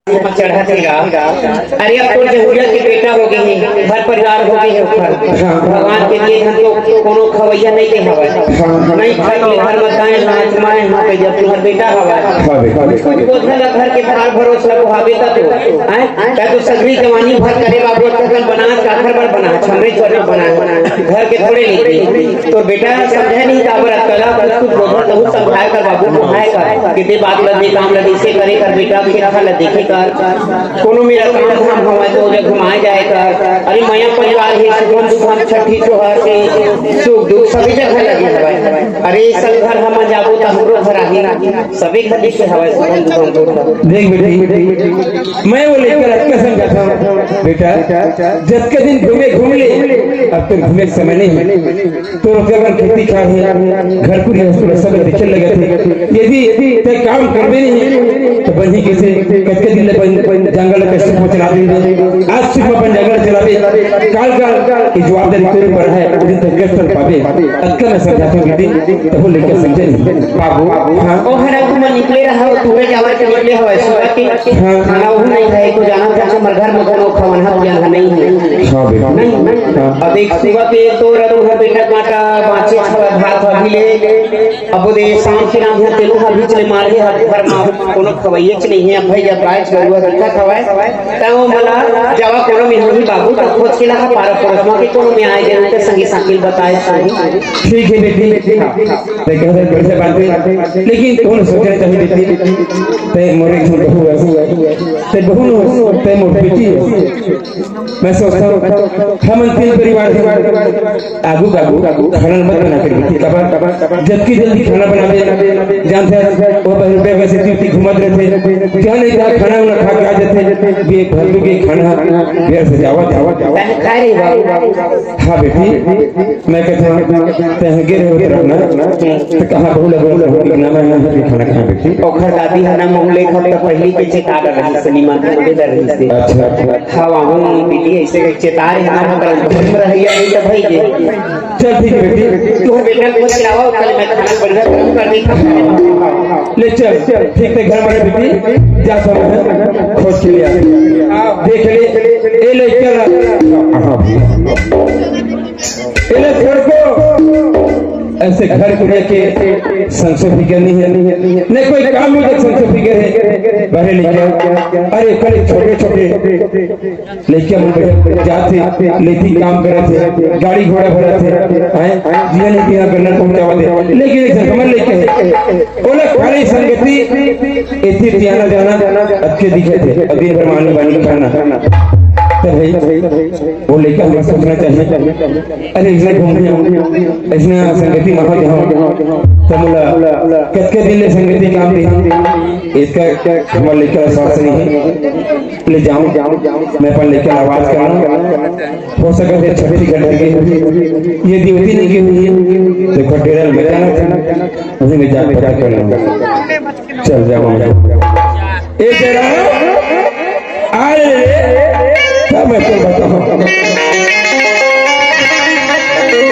चढ़ा देगा। अरे अब तो जहूरिया के बेटा हो गए हैं, घर परिवार हो गए हैं ऊपर। भगवान के लिए हम तो कोनो खवैया नहीं के हवा नहीं घर में घर बताए नाच माए हां पे जब तुम्हार बेटा हवा कुछ बोझल घर के भार भरोस ला हावे ता तो हैं क्या तो सगरी जवानी भर करे बाबू तकन बना काखर बर बना छमरे छोरे बना घर के थोड़े नहीं तो बेटा समझे नहीं काबर कला कुछ बोझल तो समझाए कर बाबू को हाय कर कितने बात लगे काम लगे से करे कर बेटा के रखा ल देखे कर कोनो मेरा काम धाम हवा तो जब घुमाए जाए कर अरे माया परिवार है सुगम सुगम छठी त्योहार के सुख दुख सभी जगह लगे हवा अरे सब घर हम जाबो त हमरो घर आही सभी घर से हवा सुगम सुगम देख बेटी मैं वो लेकर अच्छा समझाता हूँ बेटा जब के दिन घूमे घूम ले अब तो घूमे के समय नहीं है तो जब खेती खा है घर को सब देखे लगे थे यदि ते काम करबे नहीं तो बंधी कैसे कच्चे दिन जंगल कैसे पहुंचना दे आज सुबह अपन जंगल चलावे काल की जवाबदारी तेरे पर है दिन तक कष्ट पावे अक्का मैं समझाता हूँ बेटी तो वो लेकर समझे नहीं बाबू हां ओ हरा तुम निकले रहा हो तू जावा के निकले हो सुबह के खाना वो नहीं है तो जाना था हमर घर में कोनो खवन है जान नहीं है हां बेटा नहीं अब एक सुबह पे तो रदो है बेटा काटा बाचे भात अभी ले अब दे शाम के नाम है तेलो अभी चले मार के घर में कोनो खवैये नहीं है भाई जब रात गरुआ रखा खवाए त वो मला जावा कोनो में ही बाबू त खोज के लगा पार परसमा के कोनो में आए गए तो संगी साकिल बताए सही ठीक है बेटी देखो कैसे बात है लेकिन कौन सोचना चाहिए बेटी ते मोरे घर बहू है ते बहू नो ते मोर बेटी मैं सोचता हूं हम तीन परिवार आगू खाना मत बना कर बेटी जबकि जल्दी खाना बनावे जानते हैं वो रुपए वैसे तीर्थी घुमत रहते क्या नहीं था खाना ना खा के आ जाते ये घर के खाना घर से जावा खा रही बाबू हां बेटी मैं कहता हूं ते गिर हो रहना तो कहां बोले ना मैं खाना खा बेटी ओखर दादी है ना मोहल्ले खत पहली के चेता कर रही सलीमा के दे रही से अच्छा हवा हूं बेटी ऐसे चेता रहे हमारा घर में रहिया नहीं तो भाई जे चल ठीक है बेटी तू बेटा को खिलाओ कल मैं खाना बढ़िया गरम कर दी ले चल ठीक है घर में बेटी जा सब खोज के लिए देख ले ए ले चल हां ए ले छोड़ को ऐसे घर को लेके संसो फिकर नहीं है नहीं कोई काम में संसो फिकर है बड़े लेके अरे कल छोटे लेके हम जाते लेती काम करे थे गाड़ी घोड़ा भरा थे हैं जीवन की करना पहुंचावा दे लेकिन समझ लेके बोले खाली संगति इतनी जाना अच्छे दिखे थे अभी भर मानी बानी करना तो भाई वो लेकर हमें सोचना चाहिए अरे इसने घूमने इसने संगति महा जहाँ तमुला कितने दिन ले संगति काम दी इसका हमारे लेकर स्वास्थ्य नहीं है ले जाऊं मैं पर लेकर आवाज करना हो सके तो छठी घंटे की ये ड्यूटी नहीं की हुई देखो डेरल में जाना अभी मैं जाके पता कर लूंगा चल जाओ ए जरा आए मैं तो बताऊं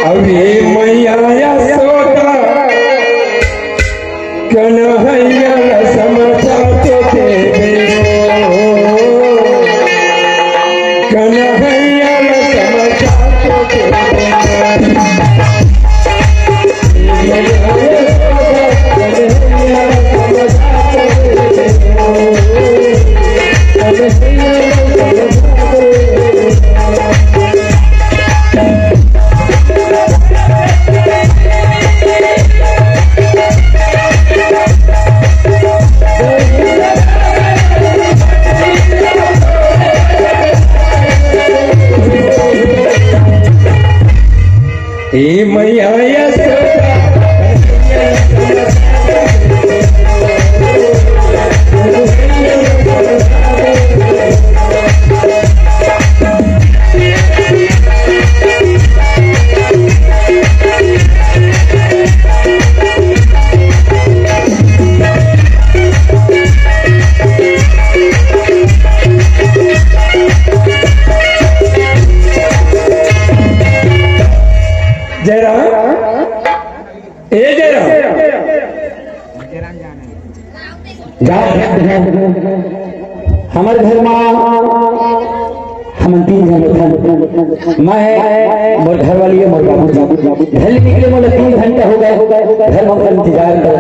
अभी मैया सोता कन्हैया समाचार के कन्हैया समाचार के मैया हमारे घर में हम 3 जन मैं मोर घर वाली है मोर बाबू घर निकले मोला 3 घंटा हो गए घर में इंतजार कर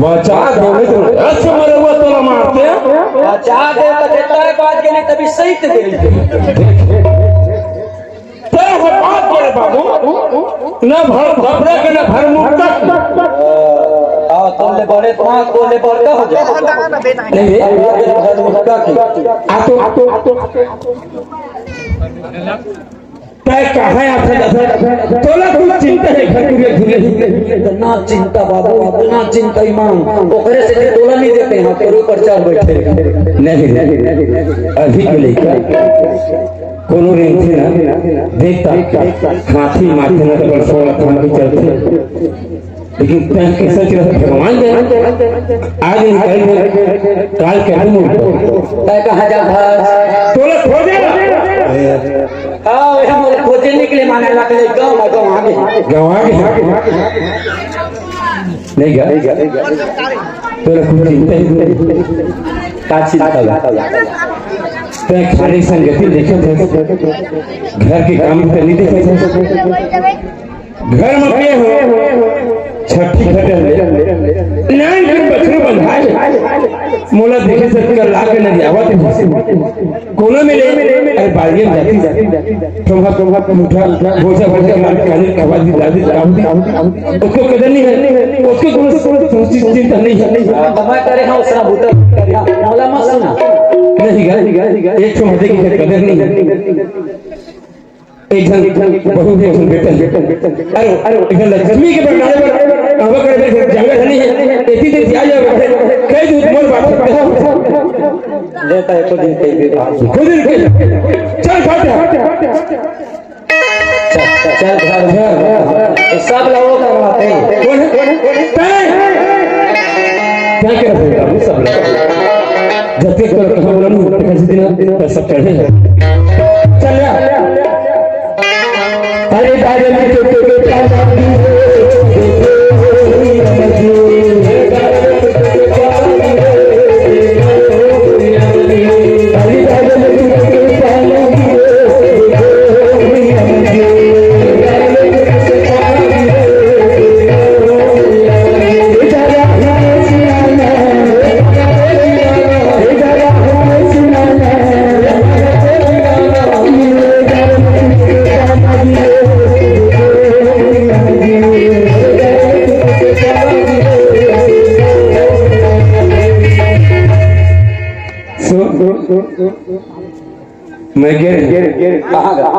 बचा दे तो ऐसे मरे हुआ तो मारते बचा दे तो देता है बात के लिए तभी सही तो दे बात करे बाबू न भर घबरा के न भर मुक्ता तुमने बड़े तुम्हारा कोले बड़का हो जाए नहीं रे भर मुक्ता की आतो तय कहाँ है आपसे तोला कुछ चिंता है घर के घूमे ना चिंता बाबू ना चिंता ईमान ओकरे से तोला नहीं देते हैं तेरे ऊपर चार बैठे नहीं अभी के लिए कोनो रेंग थे ना देखता हाथी माथे में तो सोला थाम के चलते लेकिन कैसे चला भगवान जाने आज निकल काल के दिन तय कहाँ जा तोला खो दे हाँ हम खोजे निकले माने लगे गाँव आगे नहीं गया तोरा कुछ चिंता ही का चिंता तय खाली संगति देखे घर के काम पे नहीं देखे घर में पे हो छठी घटल नान के बछरू बंधाए मोला देखे से कर ला के नहीं आवत कोनो में ले अरे बाड़िए में जाती तुम्हा मुठा भोजा भोजा मार के काली का आवाज दादी उसको कदर नहीं है उसको कोनो चिंता नहीं है दवा करे हम उसरा भूत मोला मत सुना नहीं गा एक तो मजे की कदर नहीं है एक जन बहु है उन बेटा अरे इधर लक्ष्मी के बनाने पर अब करे जंगल नहीं है एती से आ जाए कई दूध मोर बात लेता है तो दिन पे भी खुद के चल फाटे चल घर सब लोग करवाते हैं कौन है क्या कर रहे हो सब लोग जब तक हम लोग कैसे दिन सब चढ़े हैं चल अरे दादा ने तो बेटा Thank you. मैं गिर कहाँ गा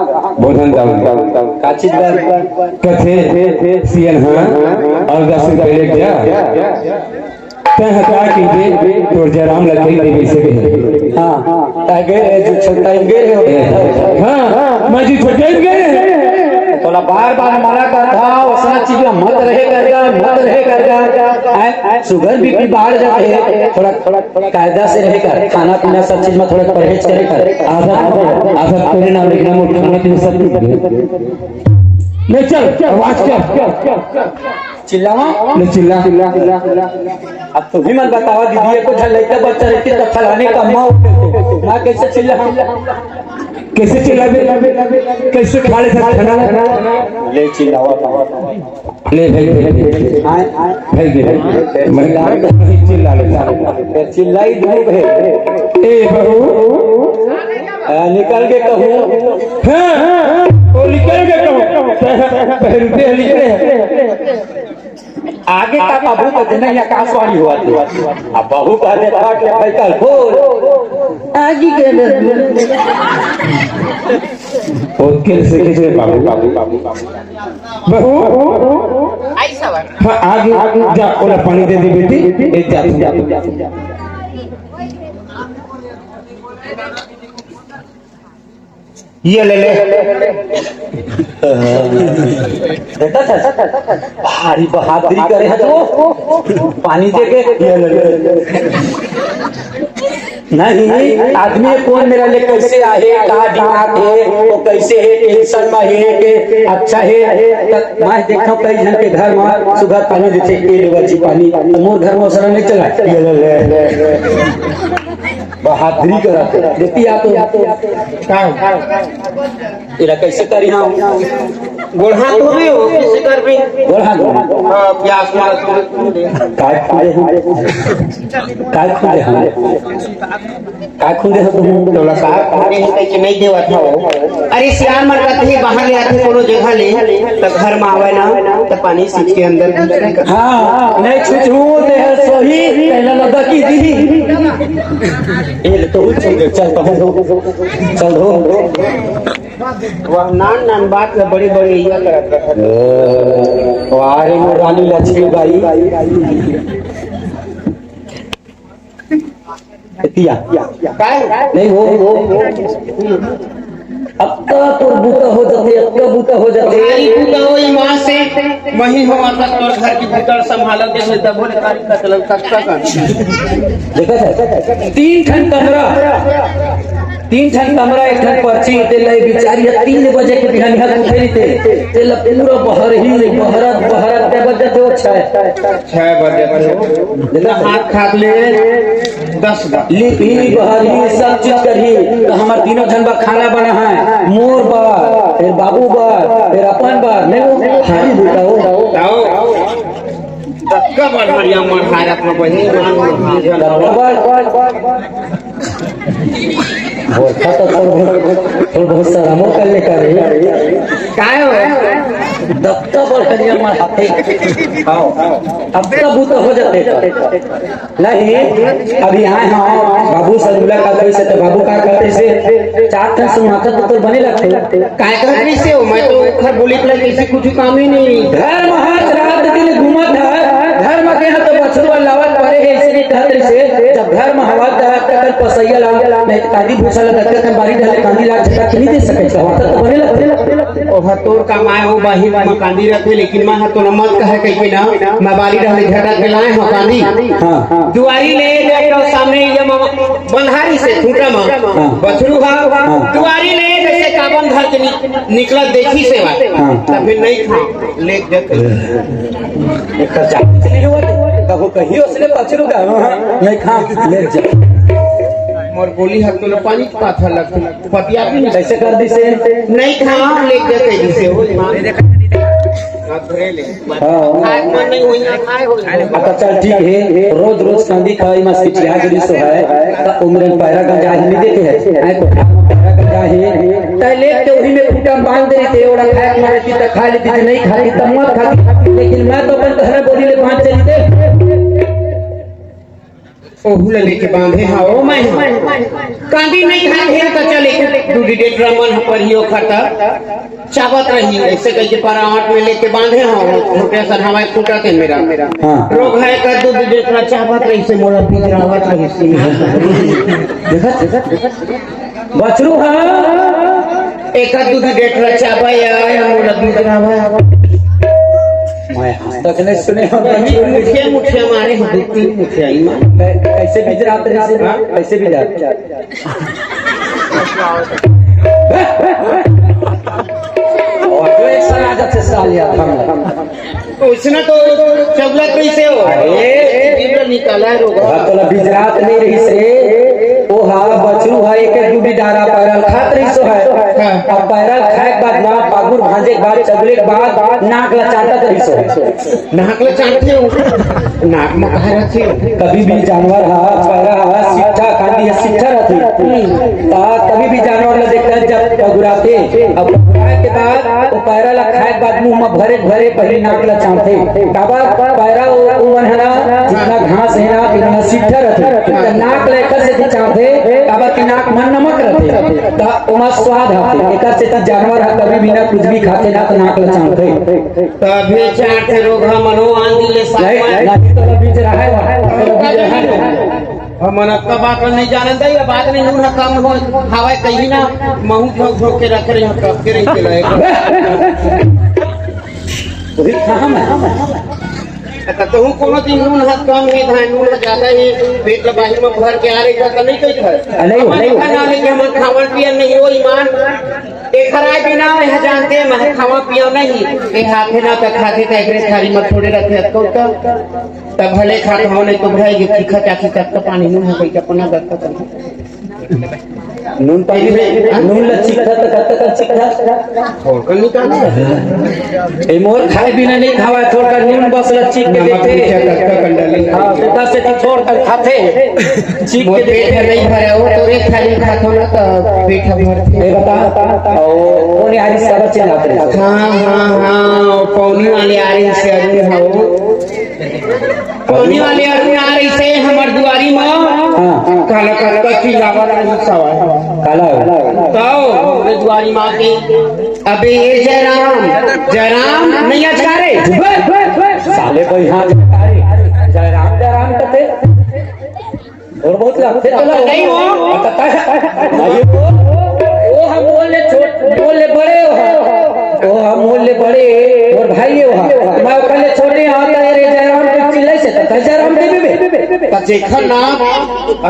बोधन दाऊ का चीज बा कथे सीएन हाँ और 10 रुपए ले गया तय हटा कीजिए तो जयराम लखई देवी से हाँ तागे जो छोटा गे हाँ मैं जी छोटे गए थोड़ा बार बार मना कर था उसना चीज मत रहे करगा शुगर बीपी बढ़ जाते हैं थोड़ा कायदा से रहेगा खाना पीना सब चीज में थोड़ा परहेज करे कर आधा तेरे नाम लिखना मोट खाना पीना सब ले चल आवाज कर चिल्लावा ले चिल्ला अब तुम ही मत बतावा दीदी को लड़का बच्चा रहती तो फलाने का माँ कैसे चिल्ला कैसे चिल्ला कैसे खाले था खाना ले चिल्लावा ले भाई मैं चिल्ला ले चिल्लाई धूप है ए बहू निकल के कहूँ हाँ वो निकल के कहूँ रुपये निकले आगे का बाबू का दिन ही आकाशवाणी हुआ थी अब बहू कहते था कि भाई कल खोल आगे के ओके से कैसे बाबू बहू हाँ आगे जा ओला पानी दे दे बेटी एक जा ये ले भारी बहादुरी करे है तो पानी दे के ये ले नहीं आदमी कौन मेरा ले कैसे आहे कहा दिमाग है वो कैसे है टेंशन में है के अच्छा है मैं देखता कई जन के घर में सुबह पानी देते के बची पानी मोर घर में सर नहीं चला ये ले बहादुरी कराते देती आ तो इरा कैसे करी हां गोढ़ा तो भी हो कैसे कर भी गोढ़ा हां प्यास मार काय खुदे हो तुम थोड़ा सा पानी है कि नहीं देवा था अरे सियान मर कहते हैं बाहर ले आते कोनो जगह ले तो घर में आवे ना तो पानी सींच के अंदर हां नहीं छुछू दे सोही पहले लगा की दीदी ये तो चल चल हो वह नान बात में बड़ी बड़ी ये करत वारे में रानी लक्ष्मी बाई तिया नहीं हो अब तो बूता हो जाते अब का बूता हो जाते हमारी बूता हुई वहां से वही हो आता तो घर की भीतर संभाला के से तब बोले कारी का चलन कक्षा का देखा 3 ठन कमरा 1 ठन पर्ची ते लई बिचारी 3 बजे के बिहान हाथ उठेली ते ल पूरा बहरत के बजे जो 6 बजे देखा हाथ खाक ले 10 लिपी बहरी सब चीज करही तो हमार तीनों जन बा खाना बना है मोर बार फिर बाबू बार फिर अपन बार नहीं वो हारी बुटाओ दक्का बार हरिया मन हारत में बही बहुत सारा मोर कर ले करे काय हो दक्का बार हरिया मन हाथे आओ अब का बूत हो जाते नहीं अभी आए हम बाबू से मुलाकात हुई से तो बाबू का करते से 4 ठन सुनाता तो बने लगते काय कर से हो मैं तो घर बोली के कैसे कुछ काम ही नहीं घर महाराज रात दिन घूमत है घर में के तो बछरुआ लावत पड़े है इसलिए कहते से जब घर में हवा तक पसैया लाल नहीं कादी भूसा लगते तो बारी डाले कांदी लाग झटक नहीं दे सके तो बने लगते ओ हतोर का माय हो बाही में कांदी रखे लेकिन मैं तो न मत कहे कहीं ना मैं बारी डाले झटक के लाए हो कांदी हां दुआरी ले जाओ सामने ये बंधारी से खूंटा में बछरू हा दुआरी ले जैसे काबन घर के निकला देखी से बात तब फिर नहीं खा ले जत एक चली हो कहो कहियो उसने बछरू का नहीं खा ले जा मोर बोली हक तो पानी का था लग पतिया भी कैसे कर दी से नहीं खा ले जते जिसे हो अच्छा चल ठीक है रोज रोज कांदी खाई मत सिटिया गिरी सो है उम्र पैरा गंजा ही नहीं देते है आई तो पैरा गंजा ही तले तो उही में फूटा बांध दे थे ओड़ा खाए मारे थी त खा लेती नहीं खाती त मत खाती लेकिन मैं तो अपन घर बोली ले 5 चली दे ओहू ले लेके बांधे हाँ ओ मैं कांदी नहीं खाए तो चले दूधी डेट रमन परियो खाता चावत रही ऐसे कह के परावट में लेके बांधे हाँ छोटे सर हमारे खूटा थे मेरा रोग है कर दूधी डेट ना चावत रही से मोला पिजरावत रही सी देखत बछरू हाँ एक दूधी डेट ना चावा या मोला पिजरावा मैं तक नहीं सुने हो मुठिया मुठिया मारे दूधी मुठिया ही मार कैसे बिजरात रहे कैसे बिजरात और जो एक साल आजा से साल याद हम उसने तो चगला कैसे हो अरे निकाला है रोगा तो बिजरात नहीं रही से ओ हा बछरू है एक दूधी डारा पैरल खात रही सो है अब पैरल खाए के बाद ना पागुर भांजे के बाद चगले के बाद नाक लचाटत रही सो नाक ले चाटते हो नाक में कहा रखी हो कभी भी जानवर हा पैरा हा सिट्ठा कांदी है सिट्ठा रहती कभी भी जानवर ले देखता है जब पगुराते अब पगुराए के बाद वो पैरा ला खाए के बाद मुंह में भरे भरे पहले नाक लचाते काबा पैरा वो मनहना जितना घास है ना इतना सिट्ठा रहती नाक लेकर से चाहते काबा की नाक मन नमक रहते ता ओमा स्वाद आते एकर से त जानवर हा कभी भी ना कुछ भी खाते ना तो नाक लचाते तभी चाटे रोगा मनो आंधी ले सामा तो बीच रहा है हमन का बात नहीं जानत है ये बात नहीं ना कम हो हवा कहीं ना महू ठोक ठोक के रख रहे हैं कब के रही के लायक वही काम है तो हूं कोनो दिन नून हाथ कम है धान नून ज्यादा है पेट लबाही में भर के आ रही का नहीं कोई था नहीं खाना लेके हम खावन पिया नहीं हो ईमान एक खराय बिना है जानते हैं मैं खावा पिया नहीं ए हाथे ना तक खाते थे एकरे थाली में थोड़े रखे तो तब भले खाते हो नहीं तो भाई तीखा चाखी तक तो पानी नून है कोई अपना दत्त नून पानी में नून लच्छी का तक चिकना छोड़ कर निकाल ए मोर खाए बिना नहीं खावा छोड़ कर नून बस लच्छी के देते हां बेटा से तो छोड़ कर खाते चीक के पेट नहीं भरे हो तो एक थाली खाते हो ना तो पेट भरते ए बता ओ कोने हरी सब चिल्लाते रहे हां पौनी वाले आ रही से आदमी हो पौनी वाले आदमी आ रही से हमर दुआरी में हां काला काला का चिल्लावा नहीं सवा काला तो रे दुआरी मां के अबे ये जयराम नहीं अचारे साले को यहां जयराम जयराम करते और बहुत लगते तो नहीं हो वो हम बोले बड़े हो हम बोले बड़े और भाई हो मैं पहले छोड़ने आता है रे जयराम के चिल्लाई से तो जयराम देबे देखा ना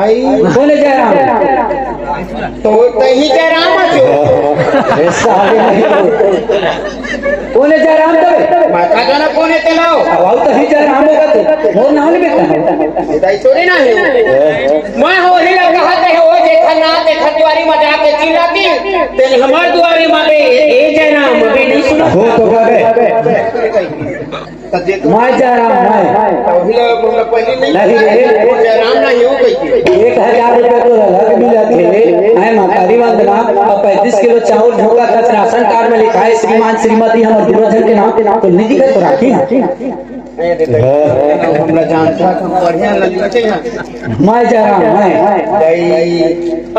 आई बोले जयराम तो ही जयराम ए साले बोले जयराम देबे माता जाना कौन है तेलाओ अब तो ही जयराम होगा तो वो नाम बेटा दाई थोड़ी ना है मैं हो ही लगा है वो देखा ना देखा दुआरी में जाके चिल्लाती तेरे हमार दुआरी में ए जयराम अभी नहीं सुना हो तो मैं जयराम मैं पहले नहीं रे वो जयराम ना हो कहीं 1000 रुपए तो लग मिला थे है मातारी वंदना और 35 किलो चावल ढोका का राशन कार्ड में लिखा है श्रीमान श्रीमती हमर दुर्जन के नाम तो नहीं दिखत तो राखी हमरा जानता बढ़िया लगते हैं मैं जयराम मैं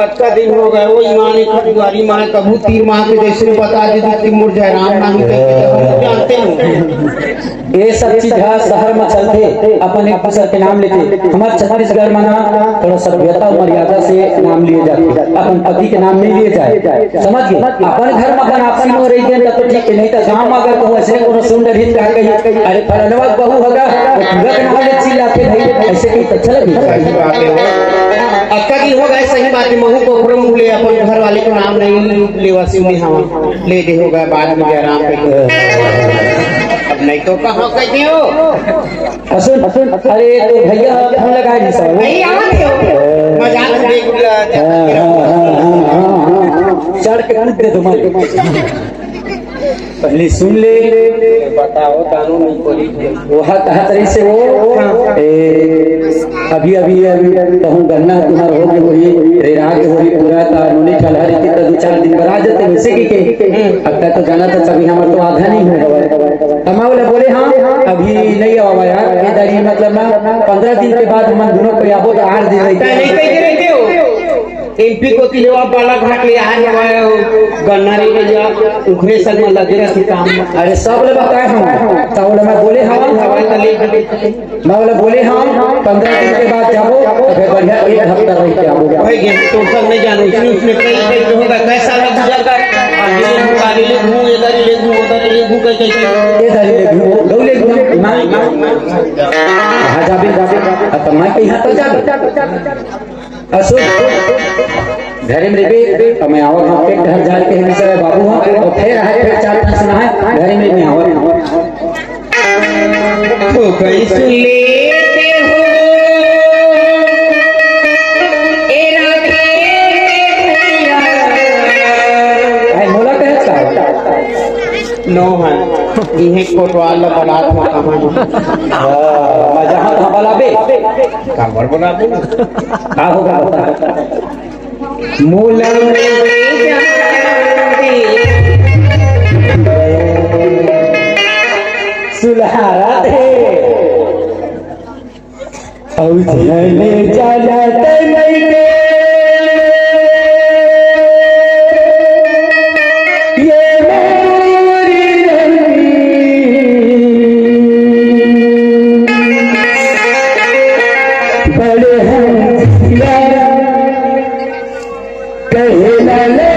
अच्छा दिन हो गए वो ईमान दुआरी माँ कबू 3 माह के जैसे बता दी मुर जयराम नाम जानते हैं ये सब चीज शहर में चलते अपन एक दूसरे के नाम लेते हमारे छत्तीसगढ़ में ना थोड़ा सभ्यता और मर्यादा से नाम लिए जाते अपन पति के नाम नहीं लिए जाए समझ गए अपन घर में अपन आपसी में रही गए तो ठीक है नहीं तो गांव में अगर कहूं ऐसे कोनो सुंदर हित कह गई अरे फलनवा बहू होगा वो पूरा के नाम ले चिल्लाते भाई ऐसे कहीं तो अच्छा लगे अक्का की होगा सही बात है महू को पूरा मुंह ले अपन घर वाले को नाम नहीं लेवा सिंह हम ले दे होगा बाद में जयराम पे अब नहीं तो कहाँ कहते हो सुन अरे तो भैया फोन लगाए नहीं सर नहीं आते हो मजाक देख चढ़ के कूद दे तुम्हारे पहले सुन ले बताओ कानून नहीं बोली वो कहा तरी से वो अभी अभी कहूँ गन्ना तुम्हार हो गए वही रेरा के वही पूरा था नोनी कलहर की तो 2-4 दिन पर आ जाते वैसे की अब तक तो जाना था कभी हमारा तो आधा नहीं हुआ हम बोले हाँ अभी नहीं आवा यार इधर मतलब ना 15 दिन के बाद हम दोनों को आबो तो 8 दिन रहते हो एमपी को तिलवा बाला घाट ले आ जाए गन्नारी में जा उखरे सब में लगे रहते काम। अरे सब ले बताए हम तब मैं बोले हम हवा का ले मैं बोले हम 15 दिन के बाद जाबो फिर बढ़िया 1 हफ्ता रह के आबो भाई गेम तो सब नहीं जानो उसमें कई होगा कैसा लग जाएगा आगे मुकाबले ले घूम इधर ले घूम उधर ले घूम कैसे इधर ले घूम गौले घूम हां जाबे अब मैं कहीं तो जाबे असो घरे में रे मैं आवा हम के घर जा के हम बाबू हां और फिर है फिर 4-5 सुना है घरे में मैं आवा तो कैसे लेते हो ए राधे भाई मोला कहता नो है इहे कोटवाल बनात में कहां हां मैं जहां बलाबे काबर बना दे का होगा बता मूला सुलहारा दे औ चले जाला नहीं के ये मेरी बड़े हैं कहे ना ले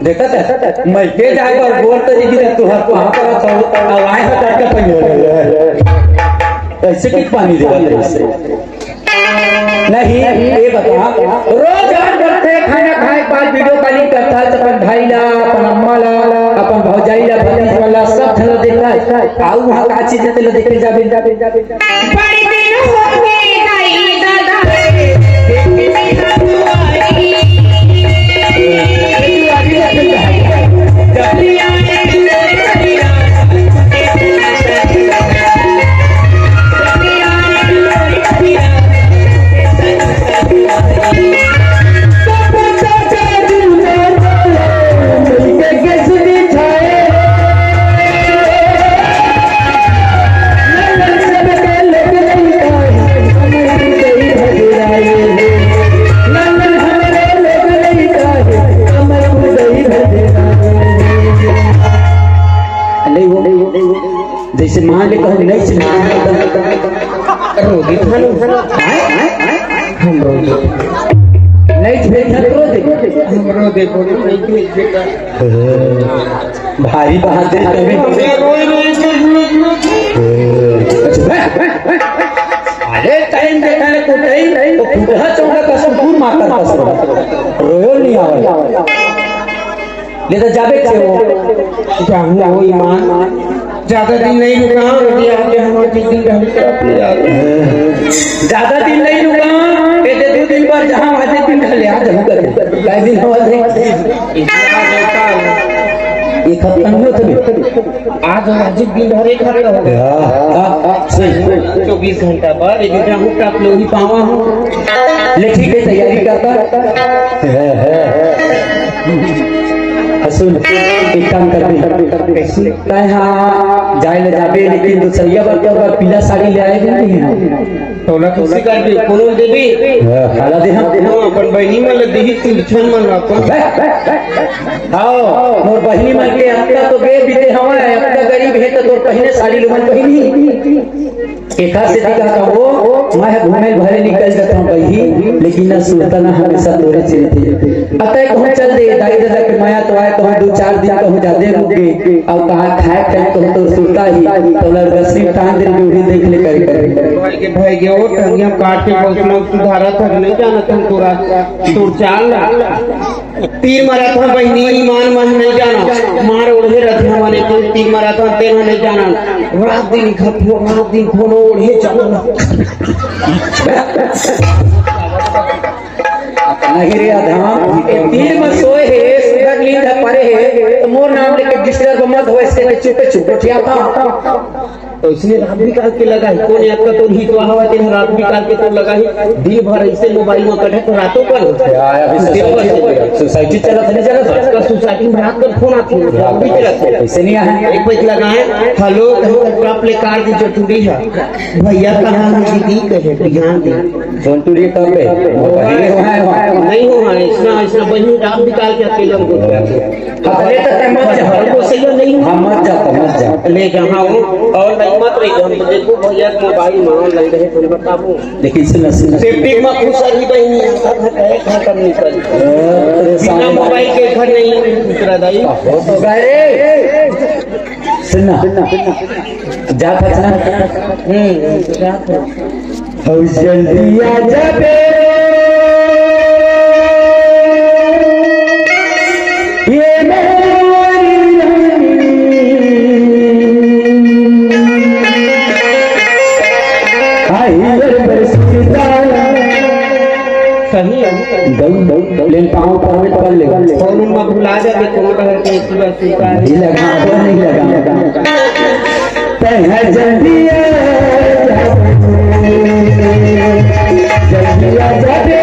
देखा था मैं के जाए और बोल तो जी तू हर वहां पर आवाज हटा के पड़ी ऐसे की पानी देगा ऐसे नहीं ये बता रोज करते खाना खाए बाद वीडियो कॉलिंग करता है अपन भाई ला अपन अम्मा ला अपन भौजाई ला भतीज वाला सब थलो देखता है आऊ वहां का चीज ते देखे जाबे बड़ी दिन हो गए दाई दादा जैसे मान ले कहूं नहीं सुना रोगी थानो हम रोगी नहीं भेज हमरो देखो नहीं भेज बेटा भारी बहादुर अरे टाइम देखा ने को नहीं तो खुदा चौका कसम दूर मारता कसम रोयो नहीं आवे ले तो जाबे छे वो जाऊं हो ईमान ज्यादा दिन नहीं रुका रोटी आके हम 3 दिन रहने के अपने ज्यादा दिन नहीं रुका बेटे 2 दिन पर जहां आधे दिन खले आ जब कर लाइ दिन हो ये खत्म हो तो आज अजीब दिन भरे खत्म हो गया सही 24 घंटा बाद एक गेहूं काट लो ही पावा हूं ले ठीक है तैयारी करता सुन एक काम करते हां जाए ले जाबे लेकिन दूसरिया बार के बाद पीला साड़ी ले आए नहीं है तोला खुशी कर दे कोनो देबी खाला दे हम अपन बहिनी में देही तुलछन मन रखो हां मोर बहिनी मन के हफ्ता तो बे बीते हवा है हफ्ता गरीब है तो तोर पहले साड़ी लुमन पहनी एका से दिखा कहो मैं घूमे भरे निकल जाता हूँ बही लेकिन न सुनता ना हमेशा तोरे से अतः कहूँ चल दे दाई दादा के माया तो आए कहूँ 2-4 दिन कहूँ ज्यादा रुके और कहा खाए टाइम कहूँ तो सुनता ही तो रस्सी टांग दे भी देख ले कर भाई के वो टंगिया काट के उसमें सुधारा था नहीं जाना था तोरा तोर चाल तीर मारा था बहनी ईमान मन नहीं जाना मार ओढ़े रथे हमारे को तीर मारा था तेरा नहीं जाना रात दिन खपो रात दिन फोन ओढ़े चलना नहीं रे आधा तीर में सोए है सुबह नींद परे है तो मोर नाम लेके डिस्टर्ब मत हो इससे चुप चुप उठिया था तो इसलिए रात भी काट के लगा है कौन आपका तो ही तो हवा दिन रात भी काट के तो लगा है दिन भर ऐसे मोबाइल में कटे तो रातों पर सोसाइटी चला था नहीं चला का सोसाइटी में रात का फोन आती है रात भी चला था ऐसे नहीं है एक पैक लगाए हेलो कहीं आप ले कार की जो टूटी है भैया कहाँ है दीदी कहे ध्यान दे फोन टूटी कब पे नहीं हो इसना इसना बहनी रात भी काट के अकेले को अरे तो मत जा को सही नहीं हम मत जा ले जहाँ हो और नहीं मत रही हम देखो भैया मोबाइल में लग रहे तुम बताबो लेकिन सुन सेफ्टी में खुश रही बहनी घर करनी पड़ी बिना मोबाइल के घर नहीं दूसरा दाई सुनना जा था हो जल्दी आ जाबे ये प्लेन पाँव परमिट कर ले फोन में भुला जाते कौन कहर के पूरा सीता नहीं लगा तह जल्दी आ जाबे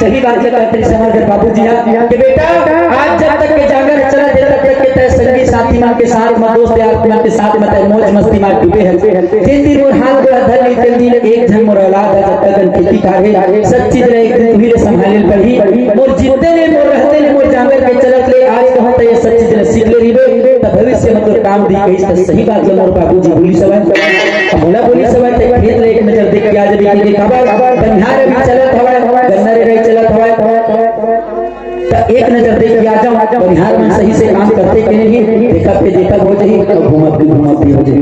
सही बात कहते हैं समाज बाबूजी कि बेटा आज जब तक के जागर चला देर तक के तय संगी साथी मां के साथ में दोस्त यार मां के साथ में तय मौज मस्ती में डूबे हैं जिन दिन मोर हाथ को धर नहीं चल दिन एक जन मोर औलाद है जब तक खेती काहे सच्ची तरह एक दिन तुम्ही संभाले पड़ी मोर जितने ने मोर रहते ने मोर जागर के चलत ले आज कहत है सच्ची तरह सीख ले रिबे त भविष्य में तो काम दी कही सही बात है मोर बाबूजी बोली सब बोला बोली सब खेत ले एक नजर देख के आज भी दिखावा बनिहार भी चलत हवा गन्ना रे चलत हवा तो एक नजर देख के आ जाओ बनिहार में सही से काम करते के नहीं देखा पे देखा हो जाए और घुमा भी हो जाए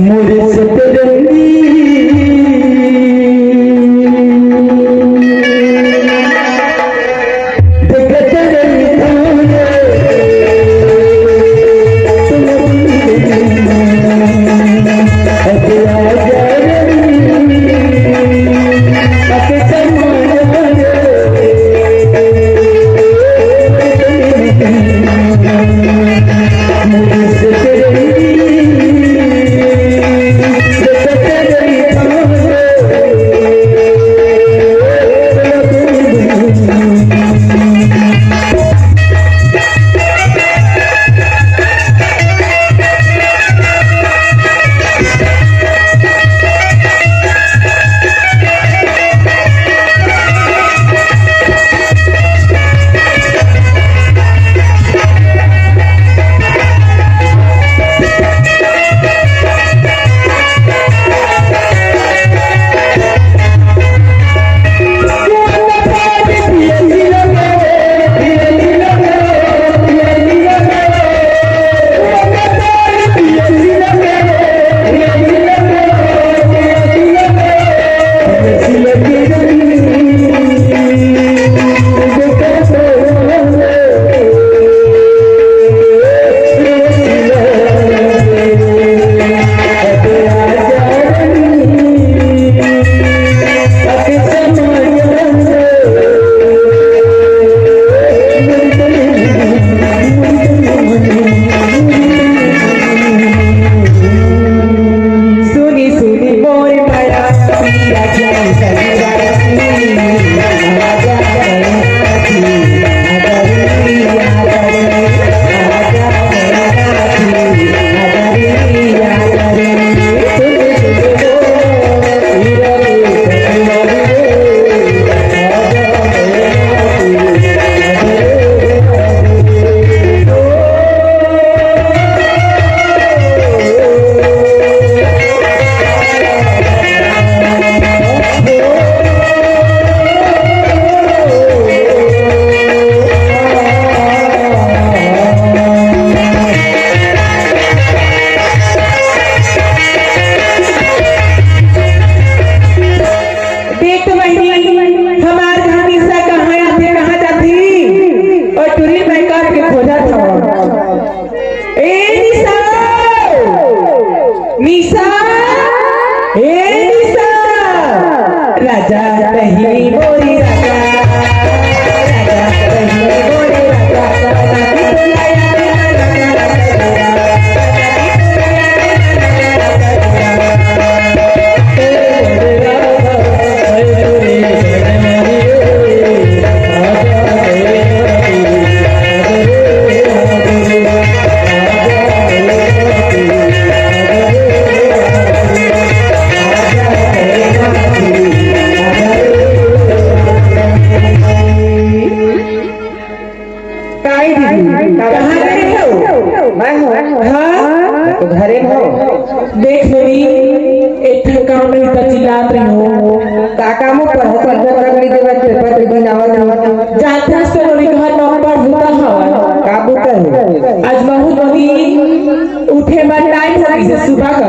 मुझे से तेरी मैं काट के खोजा था। ए निशा, निशा, ए निशा, राजा नहीं बोली राजा, राजा नहीं बोली राजा, तो घरे हो देख मेरी एक काम में तो चिल्लात रही हो काका मुँह पर हो पर पकड़ी देवा पेपर बनावा जाता से मेरी घर नंबर होता है काबू कर आज बहुत बड़ी उठे में टाइम हो गई से सुबह का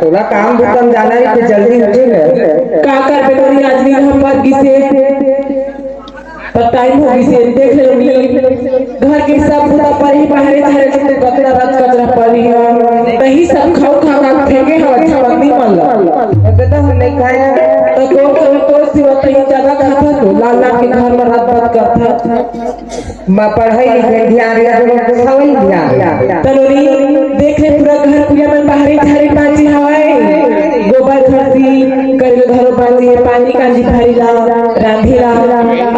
तोला काम दुकान जाना है तो जल्दी उठेगा का कर बेटोरी आज भी हम पर गिसे तो टाइम हो गई से देख ले घर के सब पूरा पर ही बाहर बाहर से कचरा रात कचरा पड़ी है तही सब खाओ खा खा फेंके हम अच्छा बंदी मान ला तो हम नहीं खाया तो तो सिवा कहीं ज्यादा खाता तो लाल लाल के घर में रात बात करता मैं पढ़ाई लिखाई ध्यान दिया तो सवई ध्यान तलोरी देख ले पूरा घर पूरा में बाहरी थारी पाची हवाए गोबर खरसी कर घर बांधी पानी कांजी भारी ला रांधी ला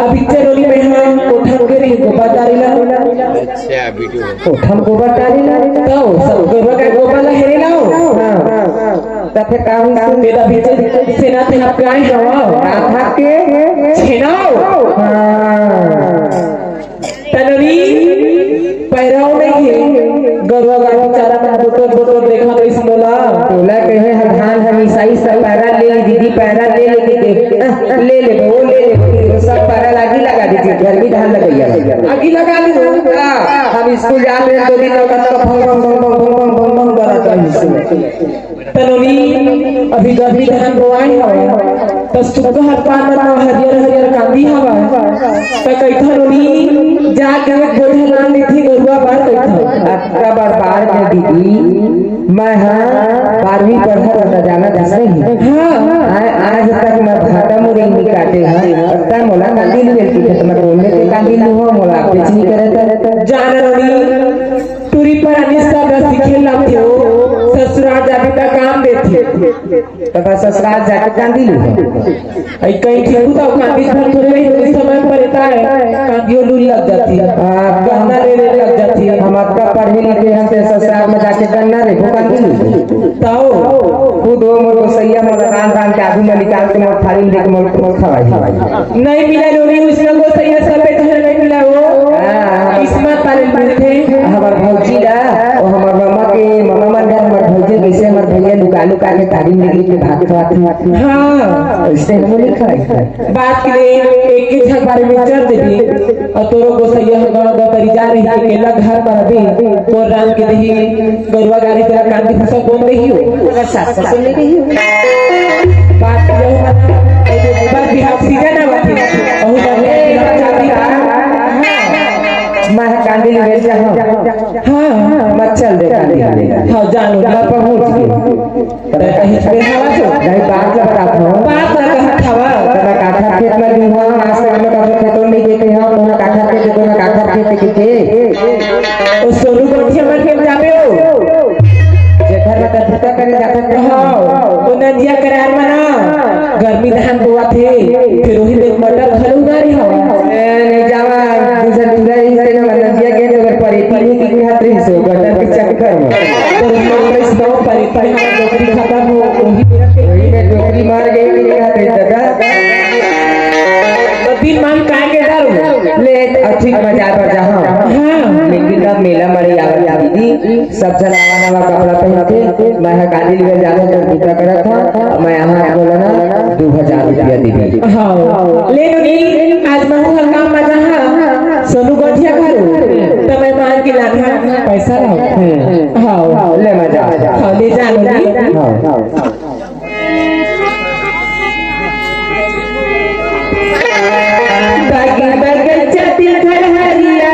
अभी चलोरी में हम उठन के रही गोबर डाली ला अच्छा वीडियो हम गोबर डाली ला तो सब गोबर का गोबर ला हेरे लाओ तब फिर काम मेरा बीच सेना थे आप क्या हवा आधा के छेनाओ तलोरी पैराव में ही गरवा गाड़ी चारा में बोतल बोतल देखा तो इस मोला तोला कहे हम धान हम ईसाई सब पैरा ले दीदी पैरा ले ले वो ले ले सब पैरा लागी लगा दीजिए घर भी धान लगैया आगे लगा लो हम स्कूल जा रहे हैं 2 दिन का तो भंग करता है तलोनी अभी गर्मी धान बोआई हवा तो सुबह हर पार में हरियर हरियर कांदी हवा तो कैथा लोनी जाके गोढ़ा लान थी गरुआ बार कैथा अक्का बार में दीदी मैं 12वीं पढ़ा जाना ही आज तक मैं भाटा मुड़ी नहीं काटे हैं मोला कांदी ले लेती है मैं बोलने के कांदी लूहो मोला कुछ नहीं करता जान लोनी टूरी पर अनिस्ता बस खेल लाते हो ससुराल जाके का काम देती तब ससुराल जाके कांदी लूहो आई कहीं ठीक तो कांदी घर थोड़े ही समय पर रहता है कांदियों लूल लग जाती है गन्ना ले लग जाती है हम आपका पढ़े लिखे हैं तो ससुराल में जाके गन्ना रे कांदी लूहो ताओ खुद वो मोर सैया मोर रान के आगू में निकाल के मोर थाली में देके मोर खवाई नहीं मिला लोनी उसने को सही सब पे घर नहीं मिला वो किस्मत वाले मिलते हमार भौजी ला और हमार मामा मन जा हमार भौजी कैसे हमार भैया लुका लुका के तारी में लेके भाग खाते हां ऐसे हम नहीं खाए बात के लिए एक के घर बारे में चल देती और तोरो को सही गांव दा तरी जा रही है केला घर पर अभी तो राम के दही गरुआ गाड़ी तेरा कांदी फसल बोल रही हो अगर साथ सुन ले रही हो बात ये बात बिहार सीजन है बात और जाने मैं कांदी ले जा हां मत चल दे कांदी हां जानो मैं पहुंच गई कहीं पे हवा जो नहीं बात का बता हूं बात ना कहा हवा मैं काठा खेत में भी हूं आज तक मैं काठा खेतों में देखे हूं मैं काठा खेत देखो मैं काठा खेत के ओ सोनू गोठिया में खेल जाबे हो जे घर में धक्का करे जाते हां तो नदिया करार में ना गर्मी धान बोआ थे फिर वही देख मटर खलू गाड़ी हवा नहीं जावा दूसरा दूसरा इसे ना नदिया के तो परी परी की हाथ रही सो गटर के चक्कर में तो हम इस दो परी परी नौकरी खत्म हो वही में डोकरी मार गई मेरी हाथ रही दादा तो दिन मान काहे के डालो ले अच्छी मजा पर जहां हां लेकिन अब मेला मरे आवा दीदी सब जन नवा नवा कपड़ा पहनते मैं गाड़ी ले जाने तो दूसरा करा था मैं यहां बोला ना 2000 रुपया दीदी हां ले लो नी आज मैं हूं काम में जहां सोनू गोठिया करो तो मैं मान के लाना पैसा लाओ हां ले मजा हां ले जा लो नी हां बागी बगल चती घर हरिया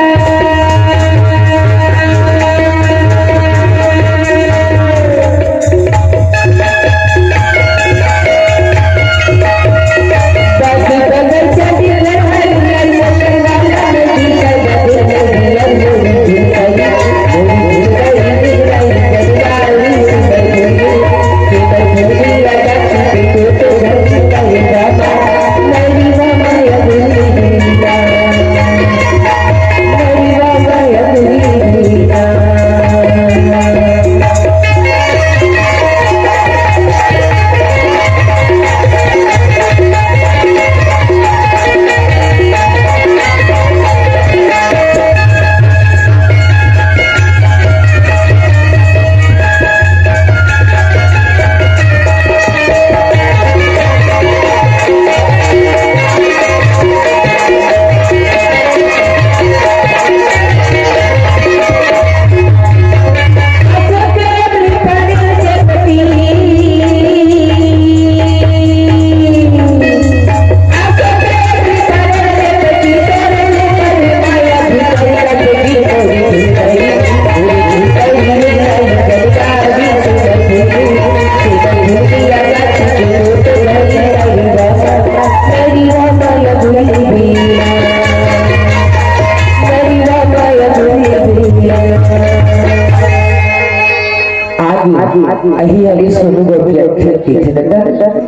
अही हरी सोनू गोपिया की थे दादा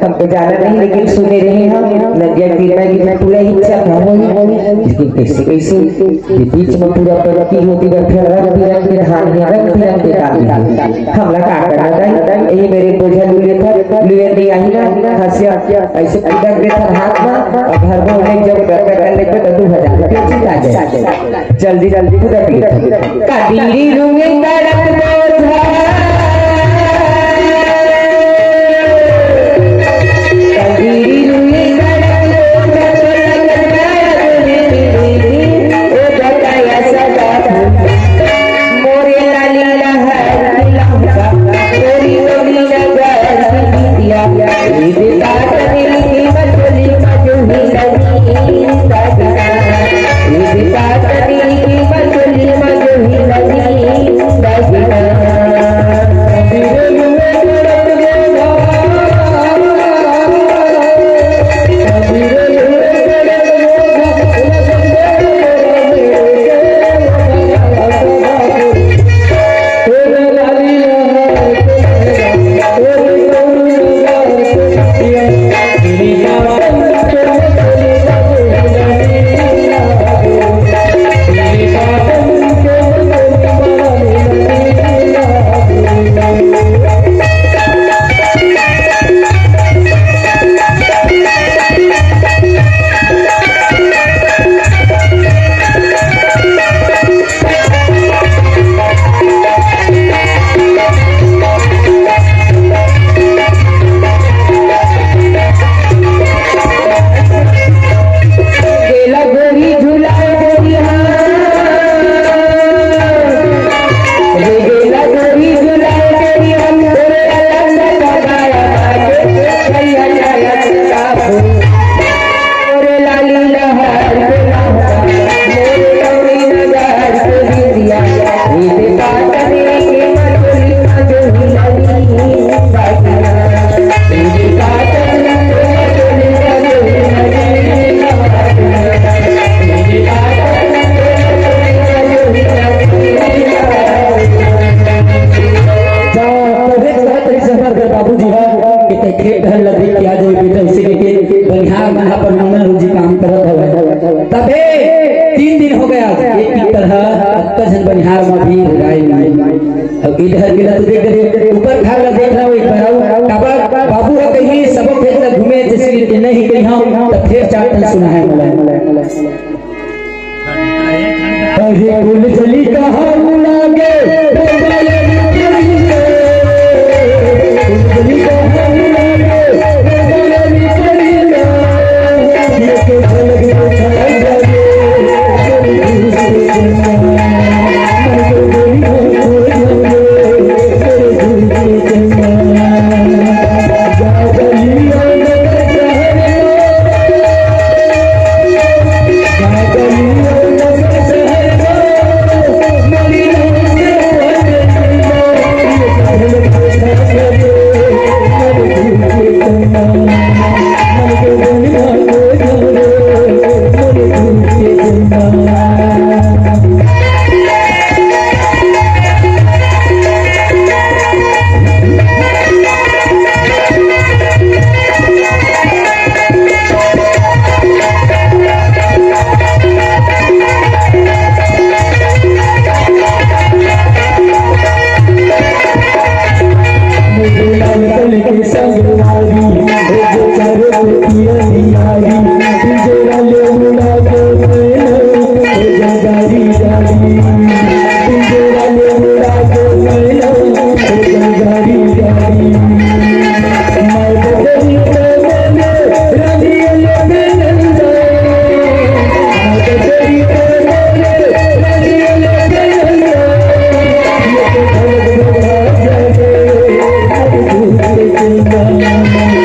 हमको जाना नहीं लेकिन सुने रहे हम नदिया तीरमा की पूरा इच्छा था लेकिन कैसे कैसे ये बीच में पूरा प्रगति होती है फिर रंग बिरंग के धान है रंग बिरंग के काम हमला का करना था यही मेरे बोझा लिए नहीं आई ना हंसिया ऐसे पूजा के था हाथ में और घर में उन्हें जब कर लेते तो 2000 रुपये चीज आ जाए जल्दी जल्दी पूजा के कबीरी रूए तड़प बोझा इधर गिरा देख रहे ऊपर खा रहा देख रहा हूँ एक बार बाबू है कहीं सबक भेजना घूमे जैसे कि नहीं कहीं हम तो फिर चार्ट सुना है अरे गुल जली कहाँ उड़ागे Thank you.